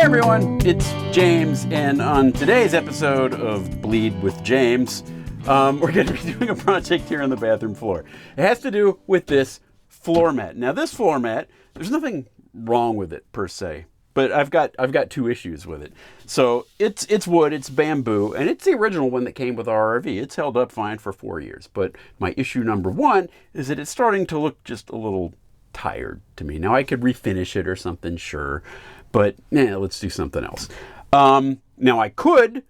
everyone, it's James, and on today's episode of Bleed with James, we're going to be doing a project here on the bathroom floor. It has to do with this floor mat. Now, this floor mat, there's nothing wrong with it per se, but I've got two issues with it. So it's wood, it's bamboo, and it's the original one that came with our RV. It's held up fine for 4 years. But my issue number one is that it's starting to look just a little tired to me. Now, I could refinish it or something, sure. But let's do something else. Now, I could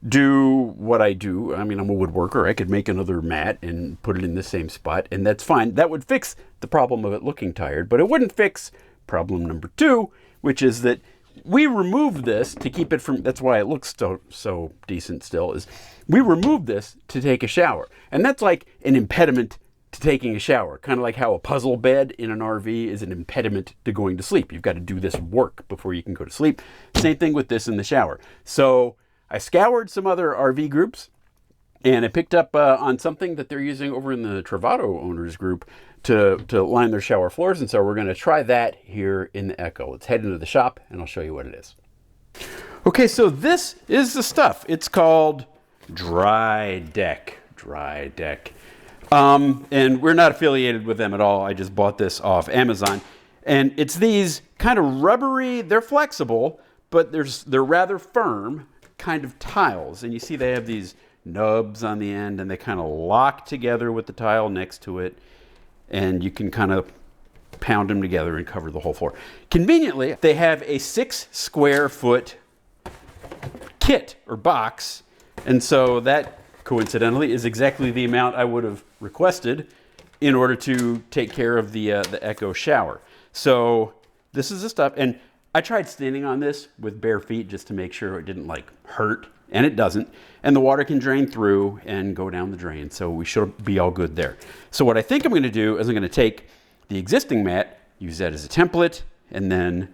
do what I do. I mean, I'm a woodworker. I could make another mat and put it in the same spot, and that's fine. That would fix the problem of it looking tired, but it wouldn't fix problem number two, which is that we removed this to keep it from, that's why it looks so decent still, is we removed this to take a shower. And that's like an impediment to taking a shower, kind of like how a puzzle bed in an RV is an impediment to going to sleep. You've got to do this work before you can go to sleep. Same thing with this in the shower. So I scoured some other RV groups, and I picked up on something that they're using over in the Travato owners group to line their shower floors. And so we're going to try that here in the Echo. Let's head into the shop, and I'll show you what it is. Okay, so this is the stuff. It's called Dri-Dek. Dri-Dek. And we're not affiliated with them at all. I just bought this off Amazon. And it's these kind of rubbery, they're flexible, but they're rather firm kind of tiles. And you see they have these nubs on the end, and they kind of lock together with the tile next to it. And you can kind of pound them together and cover the whole floor. Conveniently, they have a 6 square foot kit or box. And so that, coincidentally, is exactly the amount I would have requested in order to take care of the Echo shower. So this is the stuff, and I tried standing on this with bare feet just to make sure it didn't hurt, and it doesn't. And the water can drain through and go down the drain, so we should be all good there. So what I think I'm going to do is I'm going to take the existing mat, use that as a template, and then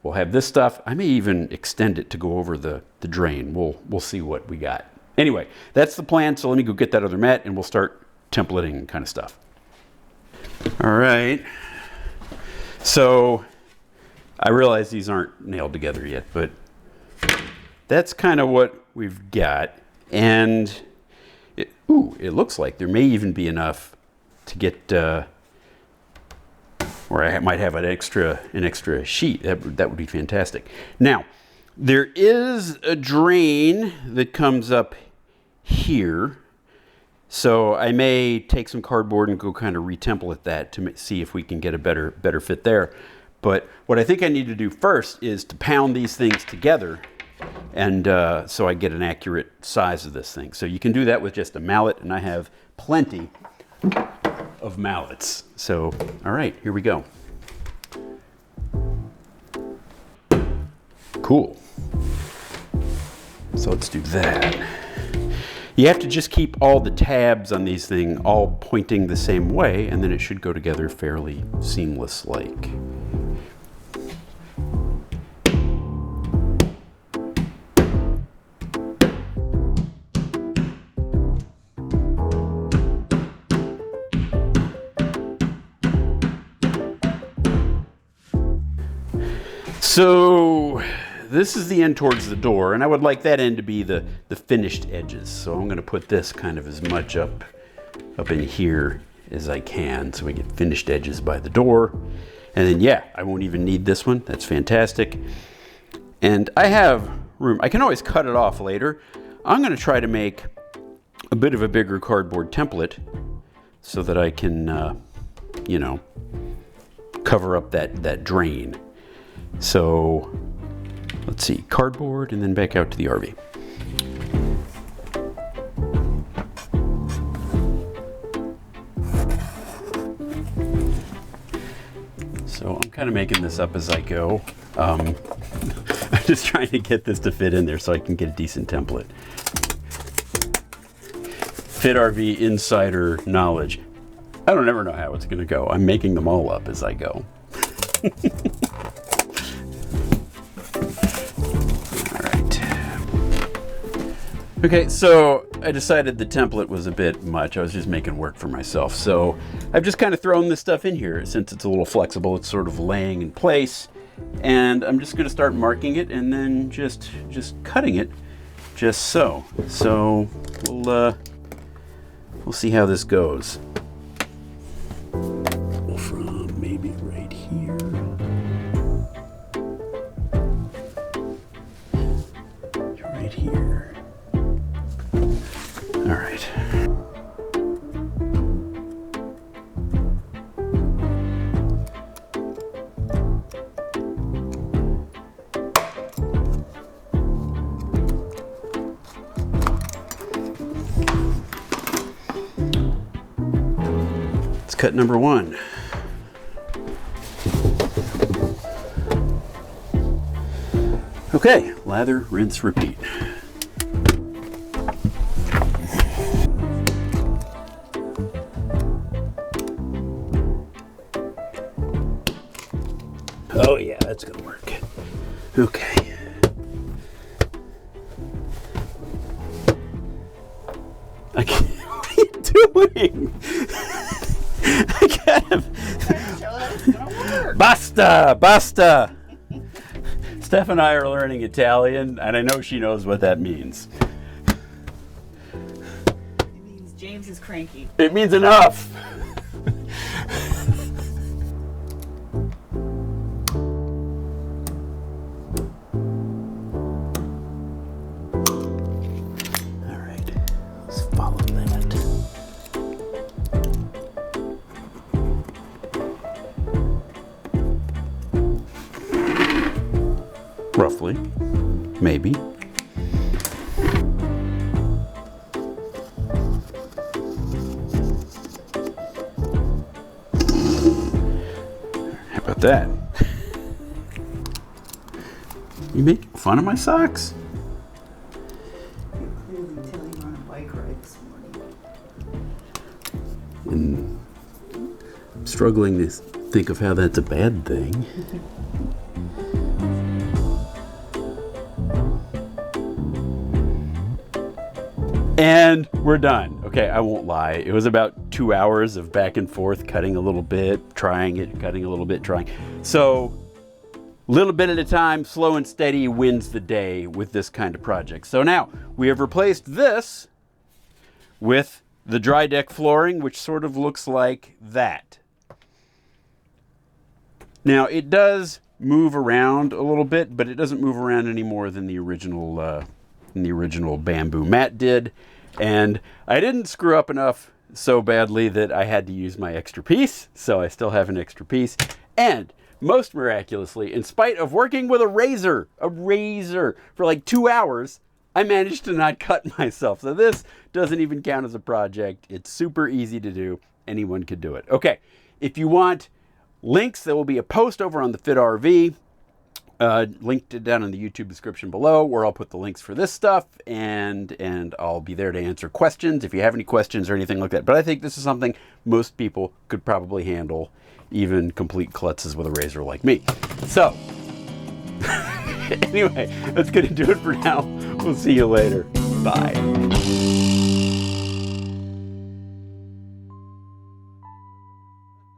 we'll have this stuff. I may even extend it to go over the drain. We'll see what we got. Anyway, that's the plan, so let me go get that other mat, and we'll start templating kind of stuff. All right. So I realize these aren't nailed together yet, but that's kind of what we've got. And it looks like there may even be enough to get, or I might have an extra sheet. That would be fantastic. Now, there is a drain that comes up here, so I may take some cardboard and go kind of retemplate that to see if we can get a better fit there. But what I think I need to do first is to pound these things together, and so I get an accurate size of this thing. So you can do that with just a mallet, and I have plenty of mallets. So, all right, here we go. Cool. So let's do that. You have to just keep all the tabs on these things all pointing the same way, and then it should go together fairly seamless-like. So this is the end towards the door, and I would like that end to be the finished edges. So I'm going to put this kind of as much up in here as I can so we get finished edges by the door. And then, yeah, I won't even need this one. That's fantastic. And I have room. I can always cut it off later. I'm going to try to make a bit of a bigger cardboard template so that I can, cover up that drain. So let's see, cardboard, and then back out to the RV. So I'm kind of making this up as I go. I'm just trying to get this to fit in there so I can get a decent template. Fit RV insider knowledge. I don't ever know how it's going to go. I'm making them all up as I go. Okay, so I decided the template was a bit much. I was just making work for myself. So I've just kind of thrown this stuff in here. Since it's a little flexible, it's sort of laying in place. and I'm just going to start marking it and then just cutting it just so. So we'll see how this goes. From maybe right here. Right here. All right. Cut number 1. Okay, lather, rinse, repeat. Oh yeah, that's gonna work. Okay. I can't, what are you doing? I can't. Basta, basta. Steph and I are learning Italian, and I know she knows what that means. It means James is cranky. It means enough. All right, let's follow that. Roughly, maybe. How about that? You making fun of my socks? You clearly tell you on a bike ride this morning. And I'm struggling to think of how that's a bad thing. And we're done. Okay, I won't lie. It was about 2 hours of back and forth, cutting a little bit, trying it, cutting a little bit, trying. So, little bit at a time, slow and steady wins the day with this kind of project. So now, we have replaced this with the Dri-Dek flooring, which sort of looks like that. Now, it does move around a little bit, but it doesn't move around any more than the original bamboo mat did. And I didn't screw up enough so badly that I had to use my extra piece, so I still have an extra piece. And most miraculously, in spite of working with a razor for like 2 hours, I managed to not cut myself. So this doesn't even count as a project. It's super easy to do. Anyone could do it. Okay, if you want links, there will be a post over on the Fit RV. Linked down in the YouTube description below, where I'll put the links for this stuff, and I'll be there to answer questions if you have any questions or anything like that. But I think this is something most people could probably handle, even complete klutzes with a razor like me. So, anyway, that's going to do it for now. We'll see you later. Bye.